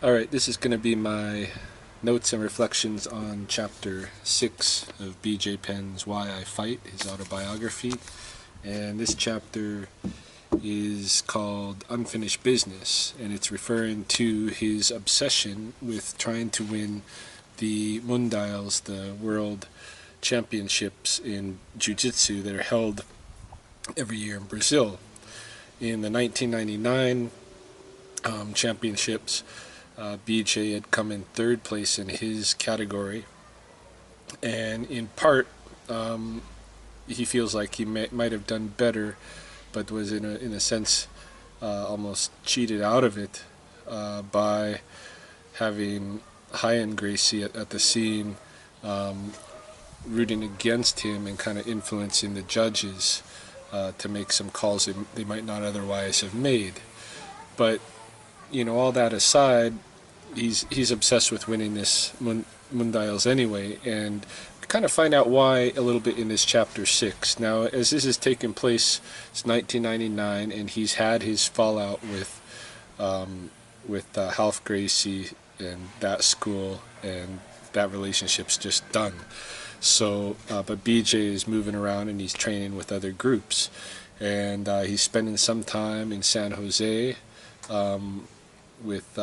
Alright, this is going to be my notes and reflections on Chapter 6 of B.J. Penn's Why I Fight, his autobiography. And this chapter is called Unfinished Business, and it's referring to his obsession with trying to win the Mundials, the World Championships in Jujitsu that are held every year in Brazil. In the 1999 championships, BJ had come in third place in his category, and in part he feels like he might have done better, but was in a sense almost cheated out of it by having High-End Gracie at the scene rooting against him and kind of influencing the judges to make some calls they might not otherwise have made. But you know, all that aside, he's obsessed with winning this Mundials anyway, and kind of find out why a little bit in this chapter 6. Now, as this has taken place, it's 1999, and he's had his fallout with Half Gracie and that school, and that relationship's just done. So, but BJ is moving around and he's training with other groups, and he's spending some time in San Jose with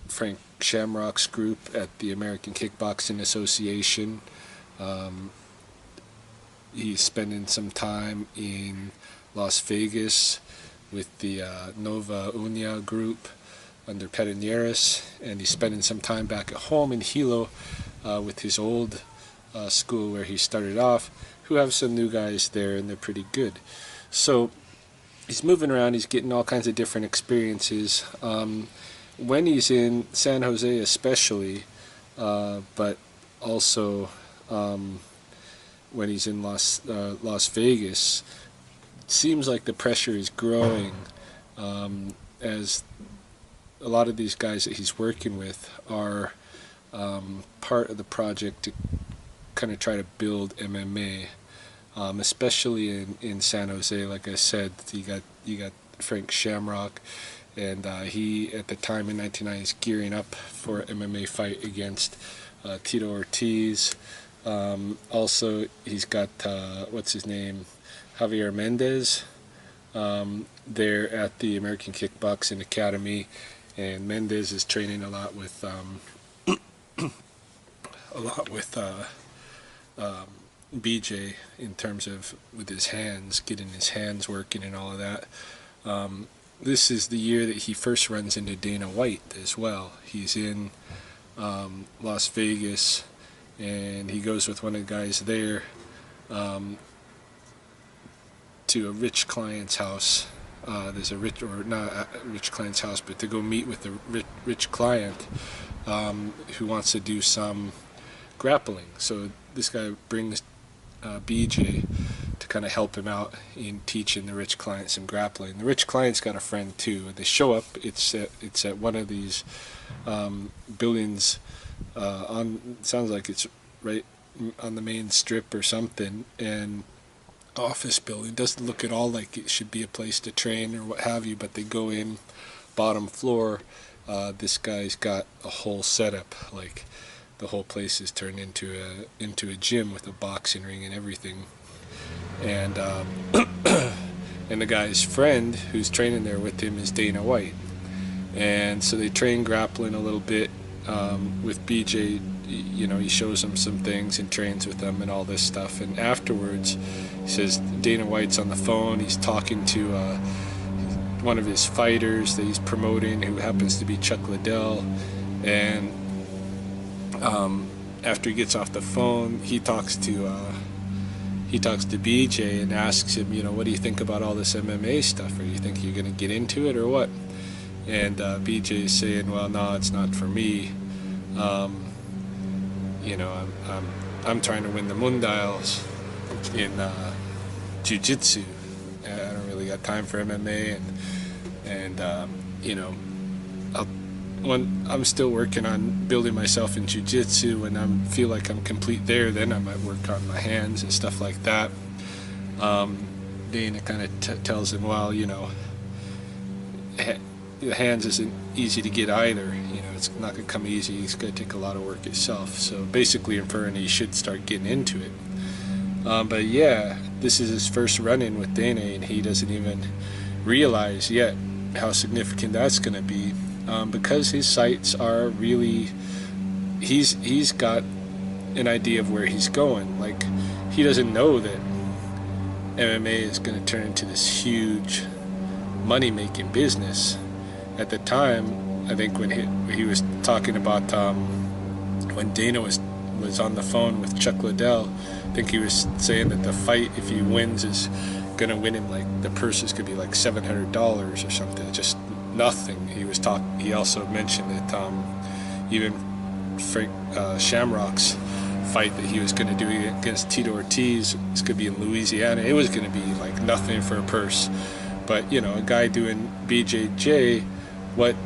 Frank Shamrock's group at the American Kickboxing Association. He's spending some time in Las Vegas with the Nova Unia group under Pederneiras, and he's spending some time back at home in Hilo with his old school where he started off, who have some new guys there, and they're pretty good. So he's moving around, he's getting all kinds of different experiences. When he's in San Jose especially, but also when he's in Las Vegas, it seems like the pressure is growing as a lot of these guys that he's working with are part of the project to kind of try to build MMA. Especially in San Jose, like I said, you got Frank Shamrock, and he at the time in 1990 is gearing up for an MMA fight against Tito Ortiz. Also, he's got what's his name, Javier Mendez, there at the American Kickboxing Academy, and Mendez is training a lot with BJ in terms of with his hands, getting his hands working and all of that. This is the year that he first runs into Dana White as well. He's in Las Vegas, and he goes with one of the guys there to a rich client's house. There's a rich, or not a rich client's house, but to go meet with a rich client who wants to do some grappling. So this guy brings BJ to kind of help him out in teaching the rich client some grappling. The rich client's got a friend too. They show up. It's at one of these buildings sounds like it's right on the main strip or something, and office building. Doesn't look at all like it should be a place to train or what have you, but they go in bottom floor. This guy's got a whole setup, like the whole place is turned into a gym with a boxing ring and everything. And and the guy's friend who's training there with him is Dana White. And so they train grappling a little bit with BJ. You know, he shows him some things and trains with them and all this stuff. And afterwards, he says Dana White's on the phone. He's talking to one of his fighters that he's promoting, who happens to be Chuck Liddell. And after he gets off the phone, he talks to BJ and asks him, you know, what do you think about all this MMA stuff? Or you think you're going to get into it or what? And BJ is saying, well, no, it's not for me. You know, I'm trying to win the Mundials in Jiu-Jitsu. I don't really got time for MMA, and you know, when I'm still working on building myself in Jiu-Jitsu, when I feel like I'm complete there, then I might work on my hands and stuff like that. Dana kind of tells him, well, you know, the hands isn't easy to get either. It's not going to come easy. It's going to take a lot of work itself. So basically, inferring he should start getting into it. But yeah, this is his first run-in with Dana, and he doesn't even realize yet how significant that's going to be, because his sights are really, he's got an idea of where he's going. Like, he doesn't know that MMA is going to turn into this huge money-making business. At the time, I think when he was talking about when Dana was on the phone with Chuck Liddell, I think he was saying that the fight, if he wins, is going to win him, like, the purses could be like $700 or something, just nothing. He also mentioned that even Frank Shamrock's fight that he was going to do against Tito Ortiz is going to be in Louisiana. It was going to be like nothing for a purse. But a guy doing BJJ, what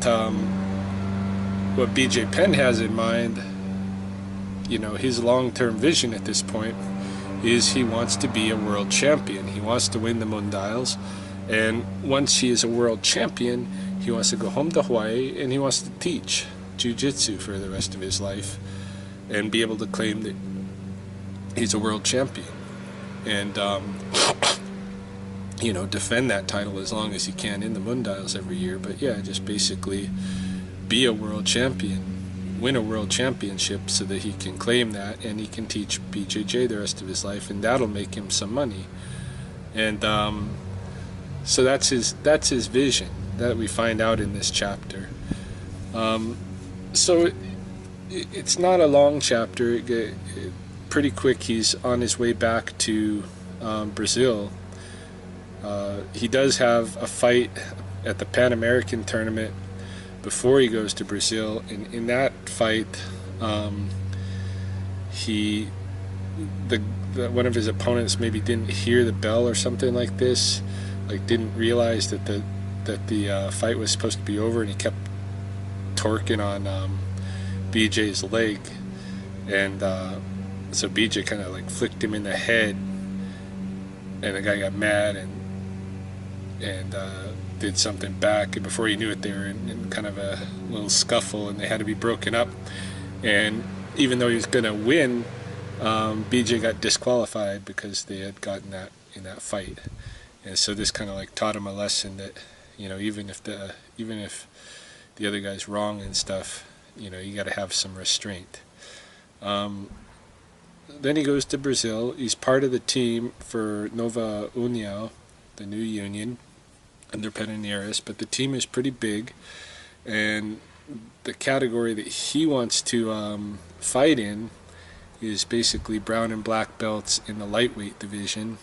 BJ Penn has in mind, his long-term vision at this point is he wants to be a world champion. He wants to win the Mundials, and once he is a world champion, he wants to go home to Hawaii and he wants to teach Jiu-Jitsu for the rest of his life and be able to claim that he's a world champion and defend that title as long as he can in the Mundials every year. But yeah, just basically be a world champion, win a world championship so that he can claim that and he can teach BJJ the rest of his life, and that'll make him some money. And so that's his vision that we find out in this chapter. So it's not a long chapter. Pretty quick, he's on his way back to Brazil. He does have a fight at the Pan American tournament before he goes to Brazil. In that fight, one of his opponents maybe didn't hear the bell or something like this, like didn't realize that the fight was supposed to be over, and he kept torquing on BJ's leg, and so BJ kind of like flicked him in the head, and the guy got mad and did something back, and before he knew it, they were in kind of a little scuffle, and they had to be broken up. And even though he was going to win, BJ got disqualified because they had gotten that in that fight. And so this kind of like taught him a lesson that, even if the other guy's wrong and stuff, you got to have some restraint. Then he goes to Brazil. He's part of the team for Nova União, the new union under Penn, but the team is pretty big, and the category that he wants to fight in is basically brown and black belts in the lightweight division,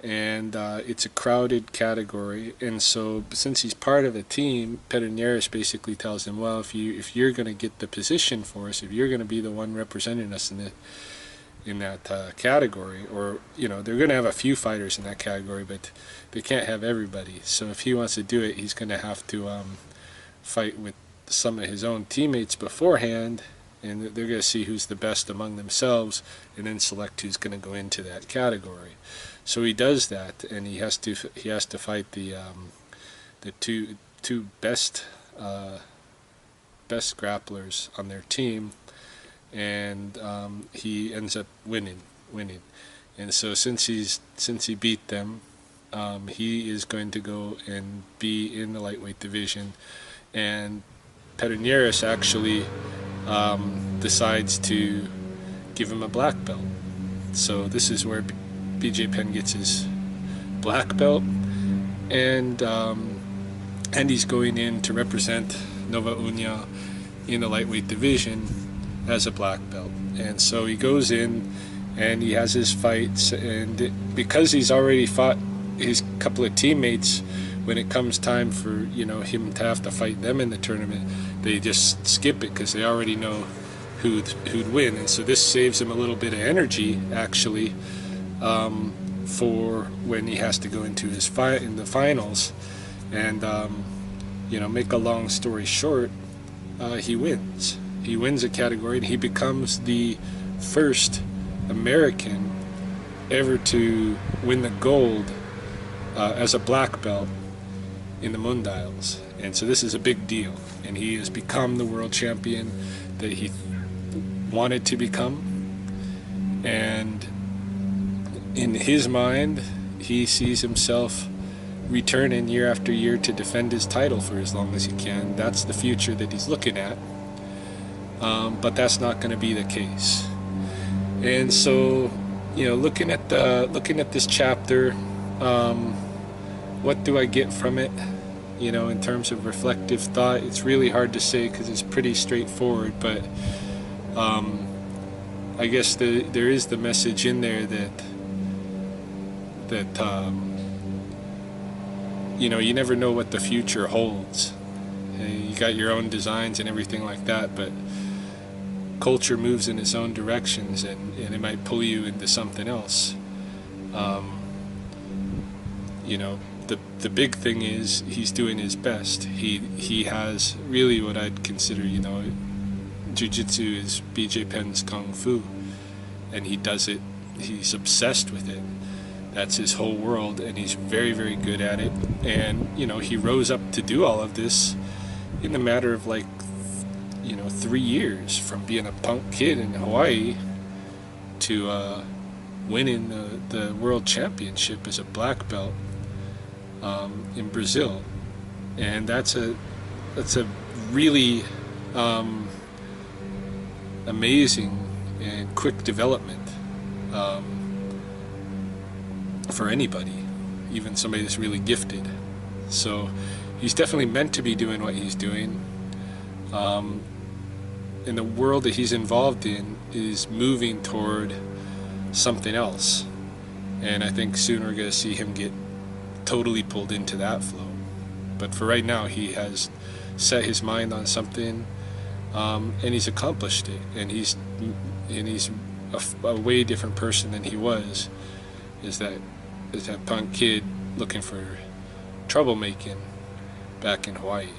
and it's a crowded category. And so since he's part of a team, Penn basically tells him, well, if you're going to get the position for us, if you're going to be the one representing us in that category, or they're going to have a few fighters in that category, but they can't have everybody. So if he wants to do it, he's going to have to fight with some of his own teammates beforehand, and they're going to see who's the best among themselves, and then select who's going to go into that category. So he does that, and he has to fight the two best grapplers on their team, and he ends up winning. And so since he beat them, he is going to go and be in the lightweight division, and Pederneiras actually decides to give him a black belt. So this is where BJ Penn gets his black belt, and he's going in to represent Nova União in the lightweight division as a black belt. And so he goes in and he has his fights, and because he's already fought his couple of teammates, when it comes time for him to have to fight them in the tournament, they just skip it because they already know who'd win. And so this saves him a little bit of energy actually, for when he has to go into his fight in the finals. And make a long story short, he wins. He wins a category, and he becomes the first American ever to win the gold as a black belt in the Mundials. And so this is a big deal. And he has become the world champion that he wanted to become. And in his mind, he sees himself returning year after year to defend his title for as long as he can. That's the future that he's looking at. But that's not going to be the case. And so, you know, looking at this chapter, what do I get from it? You know, in terms of reflective thought, it's really hard to say because it's pretty straightforward. But I guess there is the message in there that you know, you never know what the future holds. You got your own designs and everything like that, but culture moves in its own directions, and it might pull you into something else. You know, the big thing is he's doing his best. He has really what I'd consider, you know, Jujitsu is BJ Penn's Kung Fu, and he does it. He's obsessed with it. That's his whole world, and he's very, very good at it. And, you know, he rose up to do all of this in a matter of, like, you know, 3 years, from being a punk kid in Hawaii to winning the world championship as a black belt in Brazil. And that's a really amazing and quick development for anybody, even somebody that's really gifted. So he's definitely meant to be doing what he's doing. And the world that he's involved in is moving toward something else. And I think soon we're going to see him get totally pulled into that flow. But for right now, he has set his mind on something, and he's accomplished it. And he's a way different person than he was. Is that punk kid looking for troublemaking back in Hawaii.